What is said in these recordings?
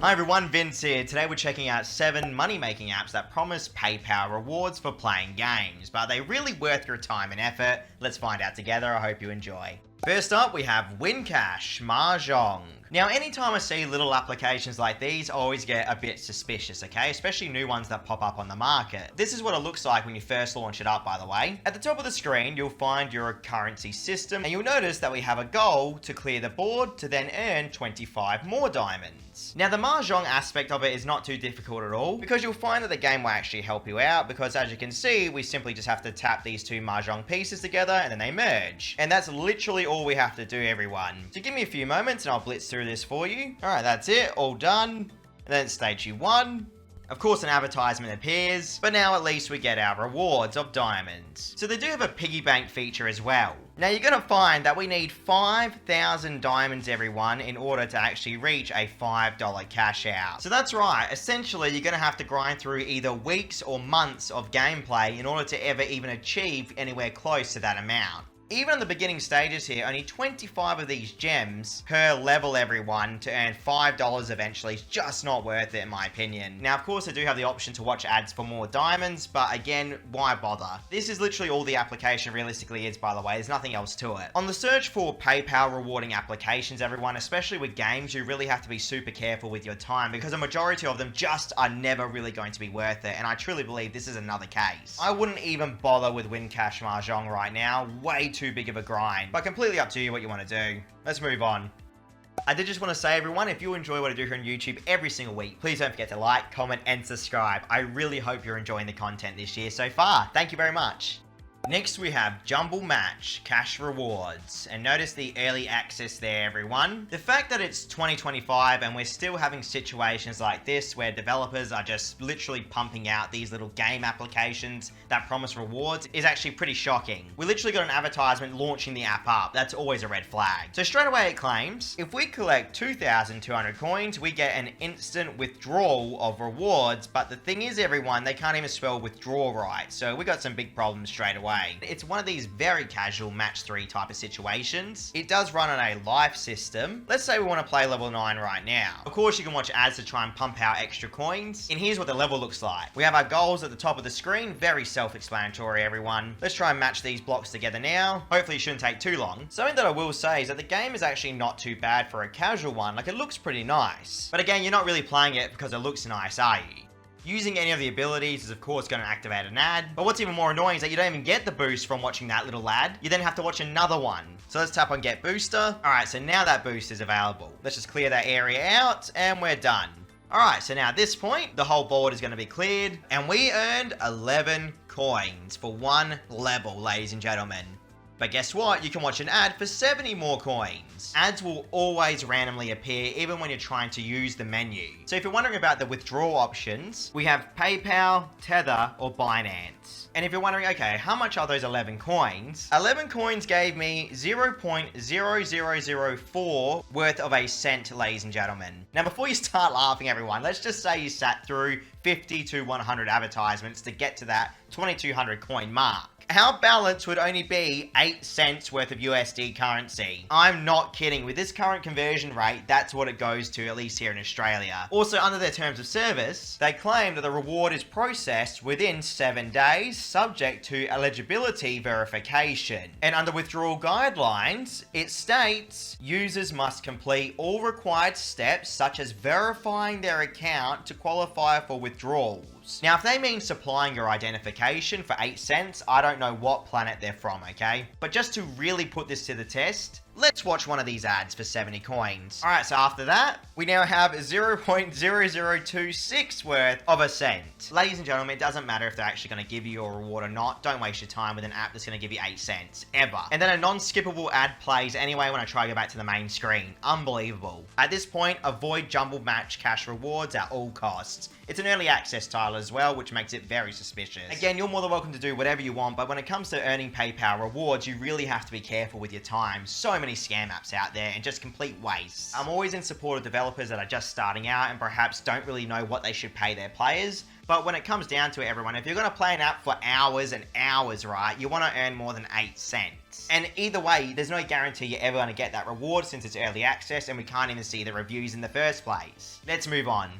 Hi everyone, Vince here. Today we're checking out 7 money-making apps that promise PayPal rewards for playing games. But are they really worth your time and effort? Let's find out together. I hope you enjoy. First up, we have Wincash Mahjong. Now, anytime I see little applications like these, I always get a bit suspicious, okay? Especially new ones that pop up on the market. This is what it looks like when you first launch it up, by the way. At the top of the screen, you'll find your currency system, and you'll notice that we have a goal to clear the board to then earn 25 more diamonds. Now, the Mahjong aspect of it is not too difficult at all, because you'll find that the game will actually help you out, because as you can see, we simply just have to tap these 2 Mahjong pieces together, and then they merge. And that's literally all we have to do, everyone. So give me a few moments, and I'll blitz through this for you. Alright, that's it, all done. And then stage you 1. Of course, an advertisement appears, but now at least we get our rewards of diamonds. So they do have a piggy bank feature as well. Now you're going to find that we need 5,000 diamonds, everyone, in order to actually reach a $5 cash out. So that's right, essentially you're going to have to grind through either weeks or months of gameplay in order to ever even achieve anywhere close to that amount. Even in the beginning stages here, only 25 of these gems per level, everyone, to earn $5 eventually is just not worth it in my opinion. Now, of course, I do have the option to watch ads for more diamonds, but again, why bother? This is literally all the application realistically is, by the way. There's nothing else to it. On the search for PayPal rewarding applications, everyone, especially with games, you really have to be super careful with your time because a majority of them just are never really going to be worth it, and I truly believe this is another case. I wouldn't even bother with Wincash Mahjong right now. Way too big of a grind, but completely up to you what you want to do. Let's move on. I did just want to say, everyone, if you enjoy what I do here on YouTube every single week, please don't forget to like, comment, and subscribe. I really hope you're enjoying the content this year so far. Thank you very much. Next, we have Jumble Match Cash Rewards, and notice the early access there, everyone. The fact that it's 2025 and we're still having situations like this where developers are just literally pumping out these little game applications that promise rewards is actually pretty shocking. We literally got an advertisement launching the app up. That's always a red flag. So straight away it claims, if we collect 2,200 coins, we get an instant withdrawal of rewards, but the thing is, everyone, they can't even spell withdraw right, so we got some big problems straight away. It's one of these very casual match 3 type of situations. It does run on a life system. Let's say we want to play level 9 right now. Of course, you can watch ads to try and pump out extra coins. And here's what the level looks like. We have our goals at the top of the screen. Very self-explanatory, everyone. Let's try and match these blocks together now. Hopefully it shouldn't take too long. Something that I will say is that the game is actually not too bad for a casual one. Like, it looks pretty nice. But again, you're not really playing it because it looks nice, are you? Using any of the abilities is of course going to activate an ad, but what's even more annoying is that you don't even get the boost from watching that little ad. You then have to watch another one. So let's tap on Get Booster. Alright, so now that boost is available. Let's just clear that area out, and we're done. Alright, so now at this point, the whole board is going to be cleared, and we earned 11 coins for 1 level, ladies and gentlemen. But guess what? You can watch an ad for 70 more coins. Ads will always randomly appear even when you're trying to use the menu. So if you're wondering about the withdrawal options, we have PayPal, Tether, or Binance. And if you're wondering, okay, how much are those 11 coins? 11 coins gave me 0.0004 worth of a cent, ladies and gentlemen. Now, before you start laughing, everyone, let's just say you sat through 50 to 100 advertisements to get to that 2,200 coin mark. Our balance would only be 8 cents worth of USD currency. I'm not kidding. With this current conversion rate, that's what it goes to, at least here in Australia. Also, under their terms of service, they claim that the reward is processed within 7 days, subject to eligibility verification. And under withdrawal guidelines, it states users must complete all required steps, such as verifying their account to qualify for withdrawals. Now, if they mean supplying your identification for 8 cents, I don't know what planet they're from, okay? But just to really put this to the test, let's watch one of these ads for 70 coins. Alright, so after that, we now have 0.0026 worth of a cent. Ladies and gentlemen, it doesn't matter if they're actually going to give you your reward or not. Don't waste your time with an app that's going to give you 8 cents, ever. And then a non-skippable ad plays anyway when I try to go back to the main screen. Unbelievable. At this point, avoid Jumble Match Cash Rewards at all costs. It's an early access title, PayPal as well, which makes it very suspicious. Again, you're more than welcome to do whatever you want, but when it comes to earning PayPal rewards, you really have to be careful with your time. So many scam apps out there and just complete waste. I'm always in support of developers that are just starting out and perhaps don't really know what they should pay their players. But when it comes down to it, everyone, if you're going to play an app for hours and hours, right, you want to earn more than 8 cents. And either way, there's no guarantee you're ever going to get that reward since it's early access and we can't even see the reviews in the first place. Let's move on.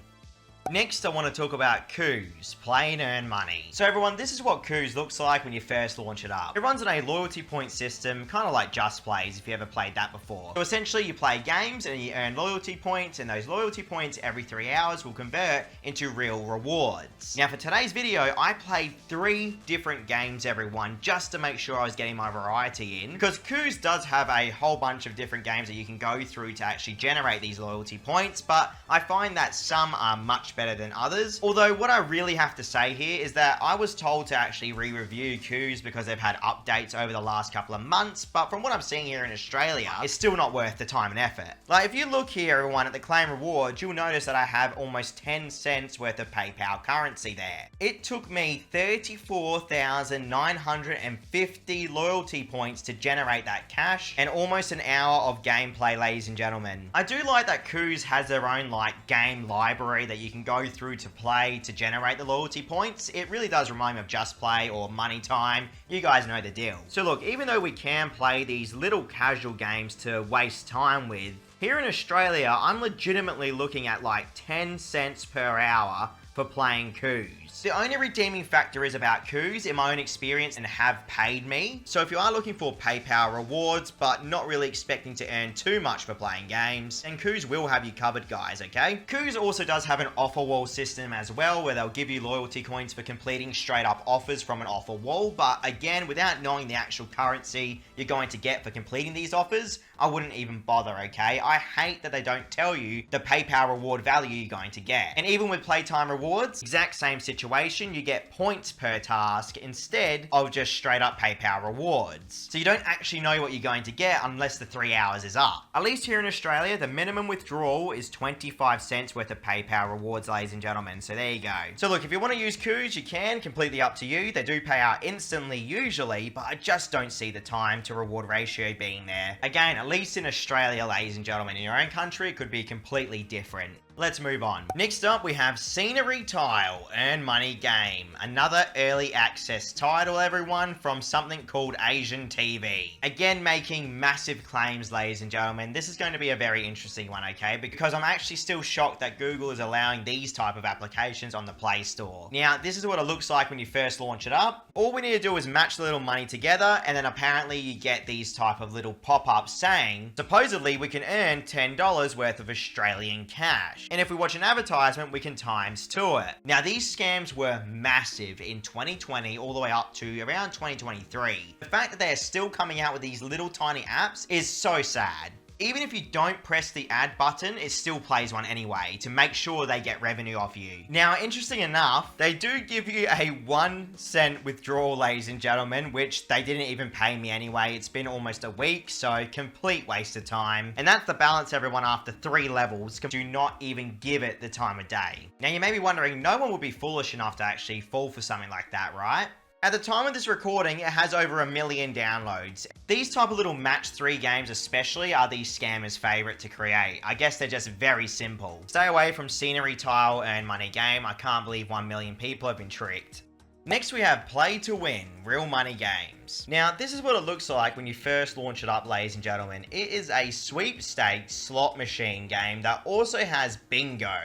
Next, I want to talk about Koos, play and earn money. So everyone, this is what Koos looks like when you first launch it up. It runs on a loyalty point system, kind of like Just Plays if you ever played that before. So essentially you play games and you earn loyalty points, and those loyalty points every 3 hours will convert into real rewards. Now for today's video, I played 3 different games, everyone, just to make sure I was getting my variety in, because Koos does have a whole bunch of different games that you can go through to actually generate these loyalty points, but I find that some are much better than others. Although what I really have to say here is that I was told to actually re-review Koos because they've had updates over the last couple of months, but from what I'm seeing here in Australia, it's still not worth the time and effort. Like if you look here, everyone, at the claim rewards, you'll notice that I have almost 10 cents worth of PayPal currency there. It took me 34,950 loyalty points to generate that cash and almost an hour of gameplay, ladies and gentlemen. I do like that Koos has their own like game library that you can go through to play to generate the loyalty points. It really does remind me of Just Play or Money Time. You guys know the deal. So look, even though we can play these little casual games to waste time with, here in Australia, I'm legitimately looking at like 10 cents per hour for playing Koos. The only redeeming factor is about Koos, in my own experience, and have paid me. So if you are looking for PayPal rewards, but not really expecting to earn too much for playing games, then Koos will have you covered, guys, okay? Koos also does have an offer wall system as well, where they'll give you loyalty coins for completing straight up offers from an offer wall. But again, without knowing the actual currency you're going to get for completing these offers, I wouldn't even bother, okay? I hate that they don't tell you the PayPal reward value you're going to get. And even with playtime rewards, exact same situation, you get points per task instead of just straight up PayPal rewards. So you don't actually know what you're going to get unless the 3 hours is up. At least here in Australia, the minimum withdrawal is 25 cents worth of PayPal rewards, ladies and gentlemen. So there you go. So look, if you want to use Koos, you can, completely up to you. They do pay out instantly usually, but I just don't see the time to reward ratio being there. Again, at least in Australia, ladies and gentlemen, in your own country, it could be completely different. Let's move on. Next up, we have Scenery Tile, Earn Money Game. Another early access title, everyone, from something called Asian TV. Again, making massive claims, ladies and gentlemen. This is going to be a very interesting one, okay? Because I'm actually still shocked that Google is allowing these type of applications on the Play Store. Now, this is what it looks like when you first launch it up. All we need to do is match the little money together, and then apparently you get these type of little pop-ups saying, supposedly we can earn $10 worth of Australian cash. And if we watch an advertisement, we can times 2 it. Now, these scams were massive in 2020 all the way up to around 2023. The fact that they are still coming out with these little tiny apps is so sad. Even if you don't press the add button, it still plays one anyway to make sure they get revenue off you. Now, interesting enough, they do give you a 1 cent withdrawal, ladies and gentlemen, which they didn't even pay me anyway. It's been almost a week, so complete waste of time. And that's the balance, everyone, after 3 levels. Do not even give it the time of day. Now, you may be wondering, no one would be foolish enough to actually fall for something like that, right? At the time of this recording, it has over 1 million downloads. These type of little match 3 games especially are these scammers' favourite to create. I guess they're just very simple. Stay away from Scenery Tile, Earn Money Game. I can't believe 1 million people have been tricked. Next we have Play to Win, Real Money Games. Now this is what it looks like when you first launch it up, ladies and gentlemen. It is a sweepstakes slot machine game that also has bingo.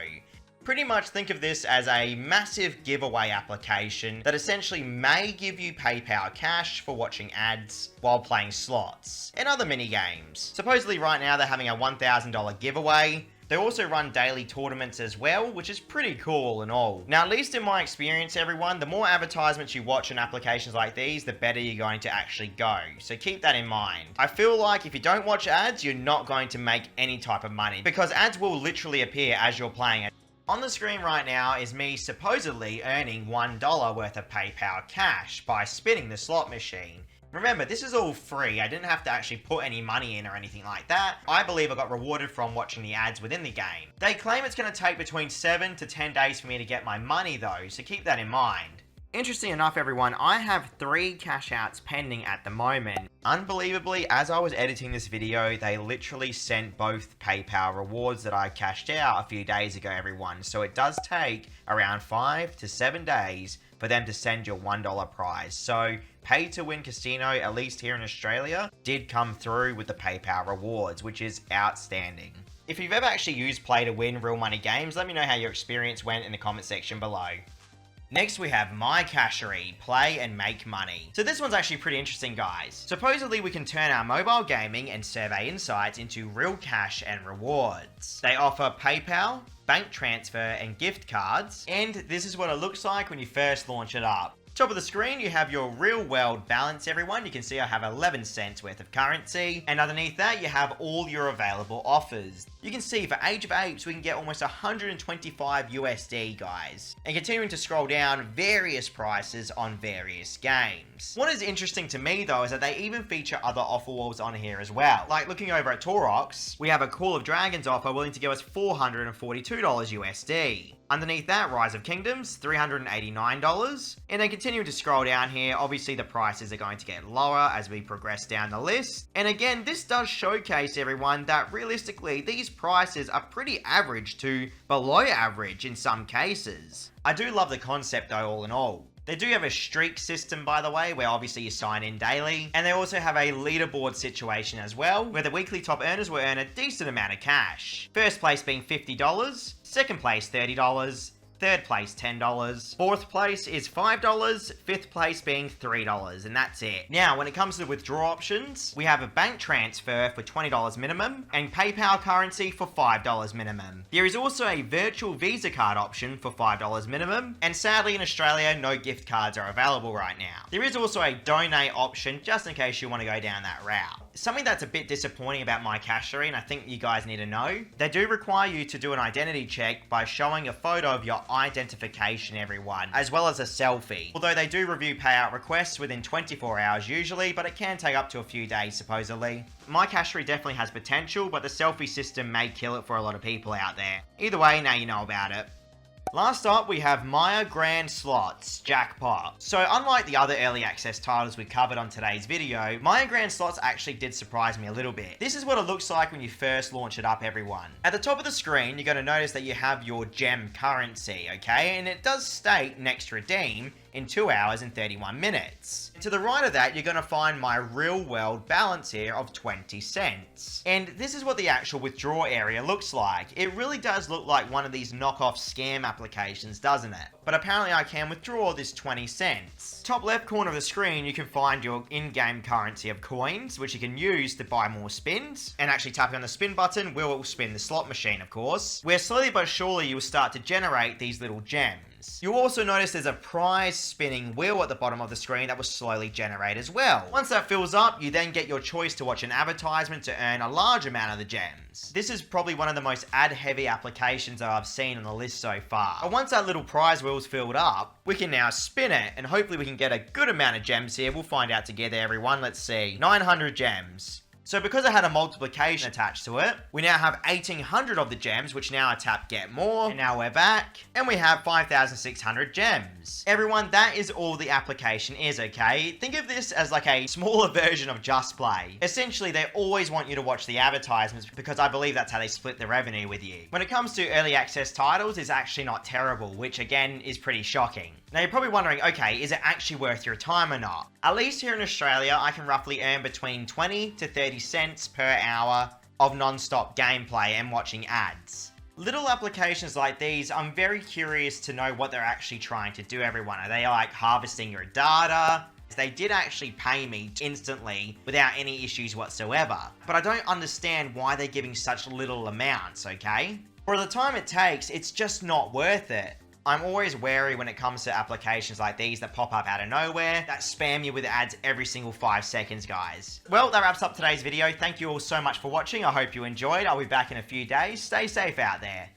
Pretty much think of this as a massive giveaway application that essentially may give you PayPal cash for watching ads while playing slots and other mini games. Supposedly right now they're having a $1,000 giveaway. They also run daily tournaments as well, which is pretty cool and all. Now, at least in my experience, everyone, the more advertisements you watch on applications like these, the better you're going to actually go. So keep that in mind. I feel like if you don't watch ads, you're not going to make any type of money because ads will literally appear as you're playing it. On the screen right now is me supposedly earning $1 worth of PayPal cash by spinning the slot machine. Remember, this is all free. I didn't have to actually put any money in or anything like that. I believe I got rewarded from watching the ads within the game. They claim it's going to take between 7 to 10 days for me to get my money though, so keep that in mind. Interesting enough, everyone, I have 3 cash outs pending at the moment. Unbelievably, as I was editing this video, they literally sent both PayPal rewards that I cashed out a few days ago, everyone. So it does take around 5 to 7 days for them to send your $1 prize. So Pay to Win Casino, at least here in Australia, did come through with the PayPal rewards, which is outstanding. If you've ever actually used Play to Win real money games, let me know how your experience went in the comment section below. Next we have My Cashery, play and make money. So this one's actually pretty interesting, guys. Supposedly we can turn our mobile gaming and survey insights into real cash and rewards. They offer PayPal, bank transfer and gift cards, and this is what it looks like when you first launch it up. Top of the screen, you have your real world balance, everyone. You can see I have 11 cents worth of currency, and underneath that you have all your available offers. You can see for Age of Apes we can get almost 125 USD, guys. And continuing to scroll down, various prices on various games. What is interesting to me though is that they even feature other offer walls on here as well. Like looking over at Torox, we have a Call of Dragons offer willing to give us $442 USD. Underneath that, Rise of Kingdoms, $389. And then continuing to scroll down here, obviously the prices are going to get lower as we progress down the list. And again, this does showcase, everyone, that realistically, these prices are pretty average to below average in some cases. I do love the concept though, all in all. They do have a streak system, by the way, where obviously you sign in daily. And they also have a leaderboard situation as well, where the weekly top earners will earn a decent amount of cash. First place being $50, second place $30, third place $10, fourth place is $5, fifth place being $3, and that's it. Now, when it comes to the withdrawal options, we have a bank transfer for $20 minimum and PayPal currency for $5 minimum. There is also a virtual Visa card option for $5 minimum, and sadly in Australia, no gift cards are available right now. There is also a donate option, just in case you want to go down that route. Something that's a bit disappointing about My Cashery, and I think you guys need to know, they do require you to do an identity check by showing a photo of your identification, everyone, as well as a selfie. Although they do review payout requests within 24 hours usually, but it can take up to a few days supposedly. My Cashery definitely has potential, but the selfie system may kill it for a lot of people out there. Either way, now you know about it. Last up, we have Maya Grand Slots Jackpot. So unlike the other early access titles we covered on today's video, Maya Grand Slots actually did surprise me a little bit. This is what it looks like when you first launch it up, everyone. At the top of the screen, you're going to notice that you have your gem currency, okay? And it does state next redeem in 2 hours and 31 minutes. To the right of that, you're going to find my real world balance here of 20 cents. And this is what the actual withdrawal area looks like. It really does look like one of these knockoff scam applications, doesn't it? But apparently I can withdraw this 20 cents. Top left corner of the screen, you can find your in-game currency of coins, which you can use to buy more spins. And actually tapping on the spin button will spin the slot machine, of course, where slowly but surely you will start to generate these little gems. You'll also notice there's a prize spinning wheel at the bottom of the screen that will slowly generate as well. Once that fills up, you then get your choice to watch an advertisement to earn a large amount of the gems. This is probably one of the most ad-heavy applications that I've seen on the list so far. But once that little prize wheel's filled up, we can now spin it, and hopefully we can get a good amount of gems here. We'll find out together, everyone. Let's see. 900 gems. So because it had a multiplication attached to it, we now have 1,800 of the gems, which now I tap get more, and now we're back, and we have 5,600 gems. Everyone, that is all the application is, okay? Think of this as like a smaller version of Just Play. Essentially, they always want you to watch the advertisements because I believe that's how they split the revenue with you. When it comes to early access titles, it's actually not terrible, which again is pretty shocking. Now you're probably wondering, okay, is it actually worth your time or not? At least here in Australia, I can roughly earn between 20 to 30 cents per hour of non-stop gameplay and watching ads. Little applications like these, I'm very curious to know what they're actually trying to do, everyone. Are they like harvesting your data? They did actually pay me instantly without any issues whatsoever. But I don't understand why they're giving such little amounts, okay? For the time it takes, it's just not worth it. I'm always wary when it comes to applications like these that pop up out of nowhere, that spam you with ads every single 5 seconds, guys. Well, that wraps up today's video. Thank you all so much for watching. I hope you enjoyed. I'll be back in a few days. Stay safe out there.